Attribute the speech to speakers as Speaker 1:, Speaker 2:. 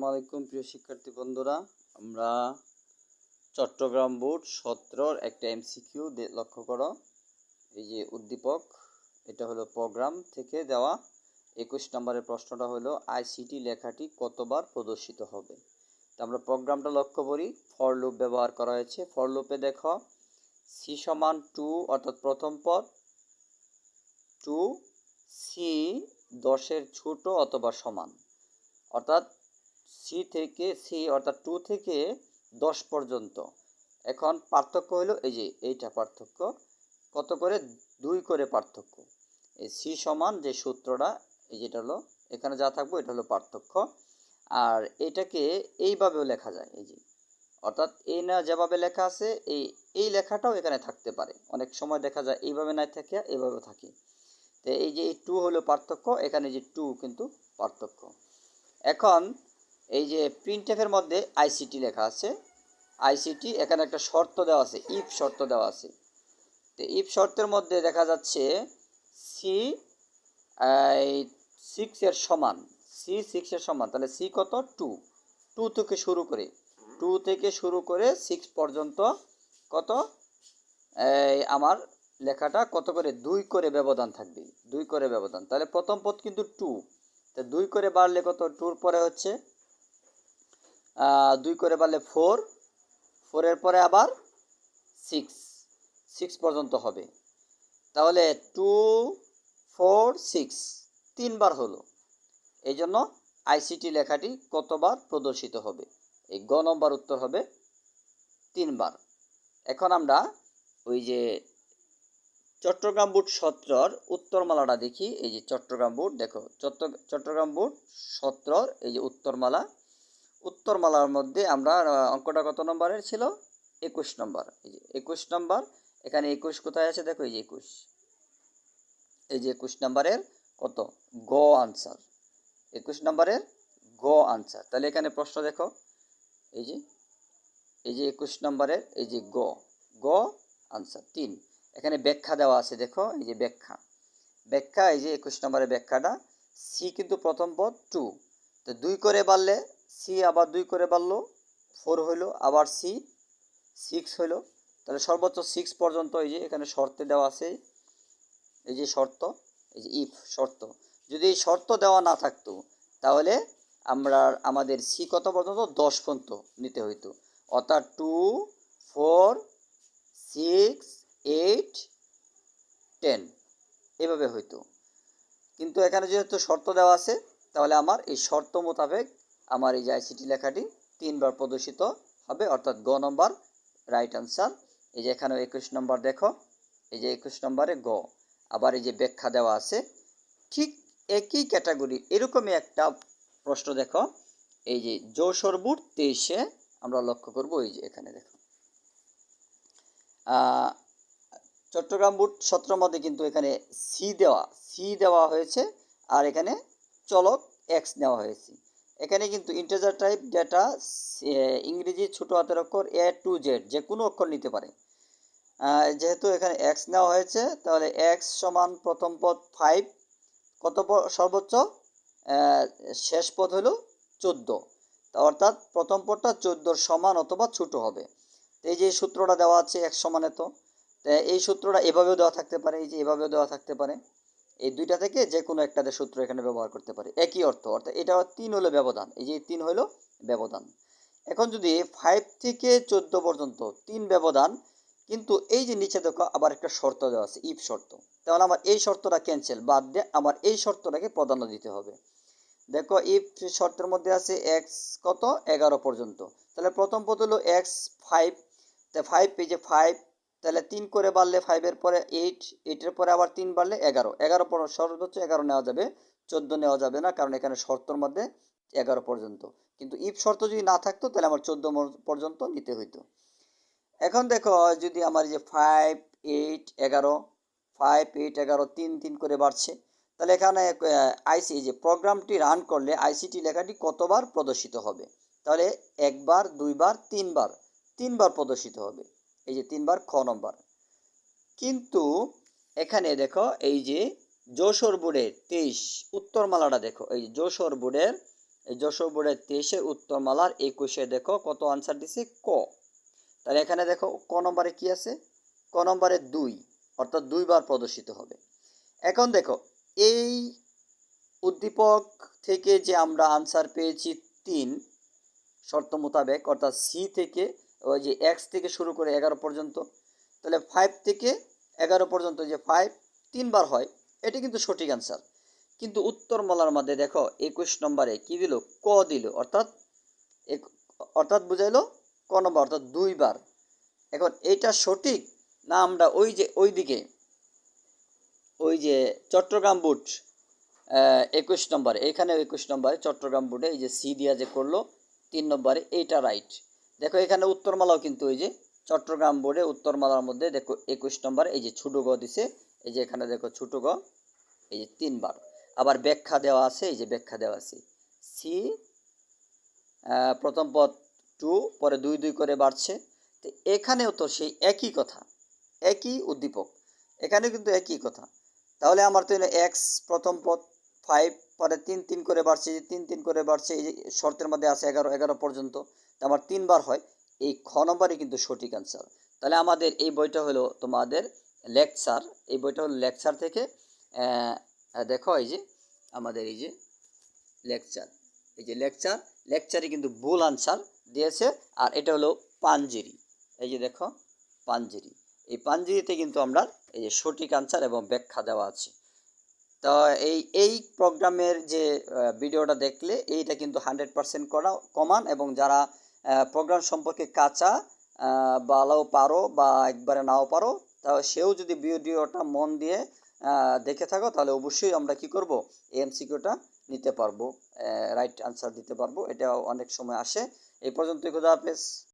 Speaker 1: আলাইকুম প্রিয় শিক্ষার্থী বন্ধুরা, আমরা চট্টগ্রাম বোর্ড 17 একটা এমসিকিউ লক্ষ্য করো। এই যে উদ্দীপক, এটা হলো প্রোগ্রাম থেকে দেওয়া 21 নম্বরের প্রশ্নটা হলো আইসিটি লেখাটি কতবার প্রদর্শিত হবে। তো আমরা প্রোগ্রামটা লক্ষ্য করি। ফর লুপ ব্যবহার করা হয়েছে। ফর লুপে দেখো সি সমান 2 অর্থাৎ প্রথম পদ 2 সি 10-এর ছোট অথবা সমান, অর্থাৎ সি অর্থাৎ 2 থেকে 10 পর্যন্ত। এখন পার্থক্য হলো এই যে এইটা পার্থক্য, কত করে 2 করে পার্থক্য। এই সি সমান যে সূত্রটা এই যেটা হলো এখানে যা থাকবে এটা হলো পার্থক্য। আর এটাকে এইভাবেও লেখা যায়, এই যে অর্থাৎ এই না যেভাবে লেখা আছে এই লেখাটাও এখানে থাকতে পারে। অনেক সময় দেখা যায় এইভাবে না থাকে এইভাবে থাকে। তো এই যে এই 2 হলো পার্থক্য, এখানে যে 2 কিন্তু পার্থক্য। এখন এই যে প্রিন্টএফের মধ্যে আইসিটি লেখা আছে, আইসিটি এখানে একটা শর্ত দেওয়া আছে, ইফ শর্ত দেওয়া আছে। তো ইফ শর্তের মধ্যে দেখা যাচ্ছে সি 6 এর সমান, সি 6 এর সমান, তাহলে সি কত 2 থেকে শুরু করে 6 পর্যন্ত কত আমার লেখাটা কত করে 2 করে ব্যবধান থাকবে, 2 করে ব্যবধান। তাহলে প্রথম পদ কিন্তু 2, তো 2 করে বাড়লে কত 2 পরে হচ্ছে 2 করে বাড়লে 4, 4-এর পরে আবার 6 পর্যন্ত হবে। তাহলে 2 4 6 3বার হলো। এই জন্য আইসিটি লেখাটি কতবার প্রদর্শিত হবে? এই গ নম্বর উত্তর হবে 3বার। এখন আমরা ওই যে চট্টগ্রাম বোর্ড 17 উত্তরমালাটা দেখি। এই যে চট্টগ্রাম বোর্ড, দেখো চট্টগ্রাম বোর্ড 17 এই যে উত্তরমালার মধ্যে আমরা অঙ্কটা কত নম্বরের ছিল? 21 নম্বর। এই যে 21 নম্বর, এখানে 21 কোথায় আছে দেখো, এই যে 21, এই যে 21 নম্বরের কত গ আনসার, 21 নম্বরের গ আনসার। তাহলে এখানে প্রশ্ন দেখো, এই যে 21 নম্বরের এই যে গ আনসার 3। এখানে ব্যাখ্যা দেওয়া আছে, দেখো এই যে ব্যাখ্যা, এই যে 21 নম্বরের ব্যাখ্যাটা, সি কিন্তু প্রথম পদ 2, তো 2 করে বাড়লে সি আবার 2 করে বাড়লো 4 হইলো, আবার সি 6 হইলো। তাহলে সর্বোচ্চ 6 পর্যন্ত এই যে এখানে শর্তে দেওয়া আছে, এই যে শর্ত, এই যে ইফ শর্ত। যদি এই শর্ত দেওয়া না থাকতো তাহলে আমাদের সি কত পর্যন্ত 10 পর্যন্ত নিতে হইতো, অর্থাৎ 2 4 6 8 10 এভাবে হইতো। কিন্তু এখানে যেহেতু শর্ত দেওয়া আছে, তাহলে আমার এই শর্ত মোতাবেক আমার এই যে আইসিটি লেখাটি 3বার প্রদর্শিত হবে, অর্থাৎ গ নম্বর রাইট আনসার। এই যে এখানে 21 নম্বর দেখো, এই যে 21 নম্বরে গ, আবার এই যে ব্যাখ্যা দেওয়া আছে। ঠিক একই ক্যাটাগরি এরকমই একটা প্রশ্ন দেখো, এই যে যশোর বোর্ড 23-এ আমরা লক্ষ্য করব। এই যে এখানে দেখো চট্টগ্রাম বোর্ড 17 মধ্যে কিন্তু এখানে সি দেওয়া হয়েছে, আর এখানে চলক এক্স নেওয়া হয়েছে। এখানে কিন্তু ইন্টিজার টাইপ ডেটা, ইংরেজি ছোট হাতের অক্ষর এ টু জেড যে কোনো অক্ষর নিতে পারে। যেহেতু এখানে এক্স নেওয়া হয়েছে, তাহলে এক্স সমান প্রথম পদ 5, কত সর্বোচ্চ শেষ পদ হলো 14, অর্থাৎ প্রথম পদটা 14 সমান অথবা ছোট হবে। এই যে সূত্রটা দেওয়া আছে x সমান এত, এই সূত্রটা এভাবেও দেওয়া থাকতে পারে, এই যে এভাবেও দেওয়া থাকতে পারে। এই দুইটা থেকে যে কোনো একটাতে সূত্র এখানে ব্যবহার করতে পারে, একই অর্থ। অর্থাৎ এটা 3 হলো ব্যবধান, এই যে 3 হলো ব্যবধান। এখন যদি 5 থেকে 14 পর্যন্ত 3 ব্যবধান, কিন্তু এই যে নিচে দেখো আবার একটা শর্ত দেওয়া আছে, ইফ শর্ত, তাহলে আমার এই শর্তটা ক্যান্সেল, বাদ দিয়ে আমার এই শর্তটাকে প্রাধান্য দিতে হবে। দেখো ইফ শর্তের মধ্যে আছে এক্স কত 11 পর্যন্ত, তাহলে প্রথম পদ হলো এক্স 5, তা 5 এই যে 5, তাহলে 3 করে বাড়লে 5-এর পরে 8, 8-এর পরে আবার 3 বাড়লে 11, 11 পর সর্বোচ্চ 11 নেওয়া যাবে, 14 নেওয়া যাবে না, কারণ এখানে শর্তর মধ্যে 11 পর্যন্ত। কিন্তু ইফ শর্ত যদি না থাকতো তাহলে আমার 14 পর্যন্ত নিতে হইতো। এখন দেখো যদি আমার যে 5 8 11, 5 8 11 3 3 করে বাড়ছে, তাহলে এখানে আইসি যে প্রোগ্রামটি রান করলে আইসিটি লেখাটি কতবার প্রদর্শিত হবে? তাহলে একবার, দুইবার, তিনবার প্রদর্শিত হবে। এই যে 3বার, খ নম্বর। কিন্তু এখানে দেখো এই যে যশোর বোর্ডের 23 উত্তরমালাটা দেখো, এই যশোর বোর্ডের এই যশোর বোর্ডের 23-এর উত্তরমালার 21-এ দেখো কত আনসার দিছে ক। তাহলে এখানে দেখো ক নম্বরে কি আছে, ক নম্বরে 2, অর্থাৎ 2 বার প্রদর্শিত হবে। এখন দেখো এই উদ্দীপক থেকে যে আমরা আনসার পেয়েছি 3 শর্ত মোতাবেক, অর্থাৎ সি থেকে ওই যে এক্স থেকে শুরু করে 11 পর্যন্ত, তাহলে 5 থেকে 11 পর্যন্ত যে 5 3 বার হয়, এটি কিন্তু সঠিক আনসার। কিন্তু উত্তরমালার মধ্যে দেখো 21 নম্বরে কি দিল, ক দিল, অর্থাৎ বুঝাইলো ক নম্বর, অর্থাৎ 2 বার। এখন এটা সঠিক না আমরা ওই যে ওইদিকে ওই যে চট্টগ্রাম বোর্ড 21 নম্বরে, এখানে 21 নম্বরে চট্টগ্রাম বোর্ডে এই যে সি দিয়া যে করলো 3 নম্বরে, এইটা রাইট। দেখো এখানে উত্তরমালাও কিন্তু এই যে চট্টগ্রাম বোর্ডে উত্তরমালার মধ্যে দেখো 21 নম্বরে এই যে ছোট গ দিছে, এই যে এখানে দেখো ছোট গ এই যে 3 বার। আবার ব্যাখ্যা দেওয়া আছে, এই যে ব্যাখ্যা দেওয়া আছে সি প্রথম পদ 2 পরে 2 2 করে বাড়ছে। তো এখানেও তো সেই একই কথা, একই উদ্দীপক, এখানে কিন্তু একই কথা। তাহলে আমার তো এক্স প্রথম পদ 5 পরে 3 3 করে বাড়ছে, যে 3 3 করে বাড়ছে, এই যে শর্তের মধ্যে আছে 11 11 পর্যন্ত, তো আমার 3 বার হয়, এই খ নম্বরই কিন্তু সঠিক অ্যান্সার। তাহলে আমাদের এই বইটা হলো তোমাদের লেকচার, এই বইটা হলো লেকচার থেকে দেখো এই যে আমাদের এই যে লেকচার, এই যে লেকচারে কিন্তু ভুল আনসার দিয়েছে। আর এটা হলো পাঞ্জেরি, এই যে দেখো পাঞ্জেরি, এই পাঞ্জেরিতে কিন্তু আমরা এই যে সঠিক আনসার এবং ব্যাখ্যা দেওয়া আছে। তো এই প্রোগ্রামের যে ভিডিওটা দেখলে এইটা কিন্তু 100% কমান, এবং যারা প্রোগ্রাম সম্পর্কে কাঁচা ভালো পারো বা একবারে নাও পারো, তা সেও যদি ভিডিওটা মন দিয়ে দেখে থাকো, তাহলে অবশ্যই আমরা কি করব, এমসিকিউটা নিতে পারবো, রাইট আনসার দিতে পারবো। এটা অনেক সময় আসে। এই পর্যন্তই, খোদা হাফেজ।